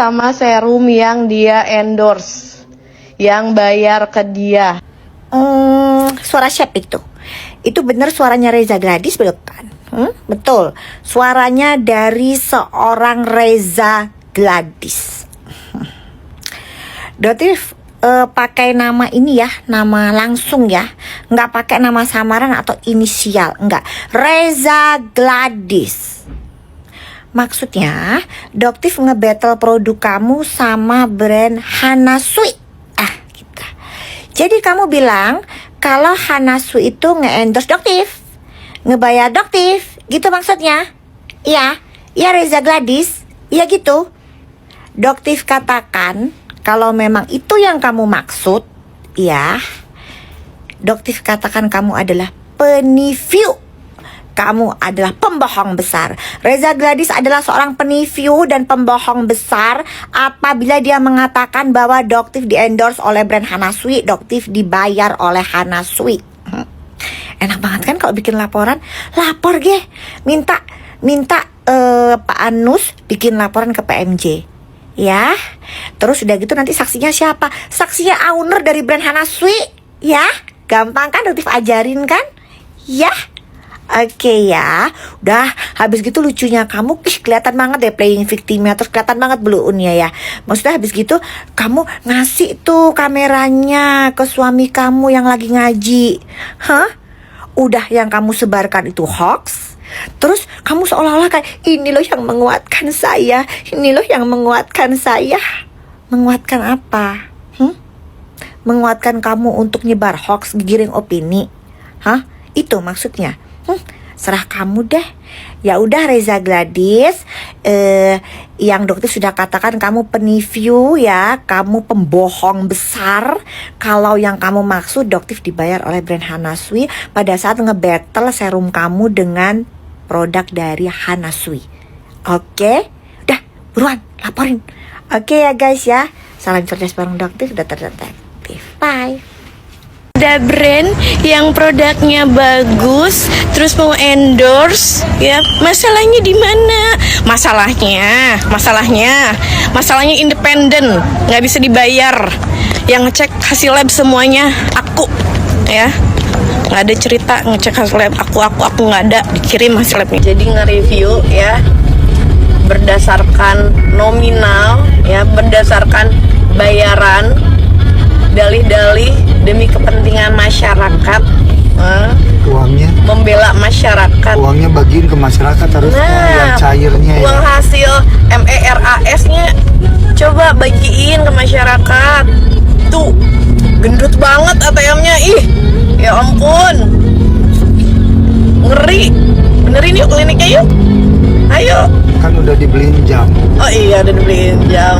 sama serum yang dia endorse, yang bayar ke dia. Suara chef itu bener suaranya Reza Gladys bukan? Betul, suaranya dari seorang Reza Gladys. Doktif pakai nama ini ya, nama langsung ya, nggak pakai nama samaran atau inisial, nggak. Reza Gladys. Maksudnya, Doktif nge-battle produk kamu sama brand Hanasui. Gitu. Jadi kamu bilang kalau Hanasui itu nge-endorse Doktif, ngebayar Doktif, gitu maksudnya? Iya, iya Reza Gladys, iya gitu. Doktif katakan kalau memang itu yang kamu maksud, ya. Doktif katakan kamu adalah penipu. Kamu adalah pembohong besar. Reza Gladys adalah seorang penipu dan pembohong besar apabila dia mengatakan bahwa Doktif di-endorse oleh brand Hanasui, Doktif dibayar oleh Hanasui. Enak banget kan kalau bikin laporan? Lapor ge. Minta Pak Anus bikin laporan ke PMJ. Ya. Terus udah gitu nanti saksinya siapa? Saksinya owner dari brand Hanasui. Ya. Gampang kan Doktif ajarin kan? Ya. Oke ya, udah habis gitu lucunya kamu kelihatan banget deh playing victimnya, terus kelihatan banget blue-unnya ya. Maksudnya habis gitu kamu ngasih tuh kameranya ke suami kamu yang lagi ngaji. Udah yang kamu sebarkan itu hoax. Terus kamu seolah-olah kayak ini loh yang menguatkan saya, ini loh yang menguatkan saya. Menguatkan apa? Menguatkan kamu untuk nyebar hoax, giring opini. Itu maksudnya. Serah kamu deh. Ya udah Reza Gladys, yang Doktif sudah katakan kamu penipu ya, kamu pembohong besar. Kalau yang kamu maksud Doktif dibayar oleh brand Hanasui pada saat nge-battle serum kamu dengan produk dari Hanasui. Oke? Udah, buruan laporin. Oke ya guys ya. Salam cerdas bareng Doktif, Dr. Detektif. Bye. Ada brand yang produknya bagus, terus mau endorse, ya masalahnya di mana? Masalahnya independen, nggak bisa dibayar. Yang ngecek hasil lab semuanya aku, ya nggak ada cerita ngecek hasil lab aku nggak ada dikirim hasil labnya. Jadi nge-review ya berdasarkan nominal, ya berdasarkan bayaran, dalih-dalih demi kepentingan masyarakat, uangnya membela masyarakat, uangnya bagiin ke masyarakat harusnya, yang cairnya ya. Uang hasil MERAS-nya coba bagiin ke masyarakat. Tuh gendut banget ATM-nya, ih ya ampun, ngeri. Benerin yuk kliniknya yuk, ayo. Kan udah dibeliin jam. Oh iya udah dibeliin jam.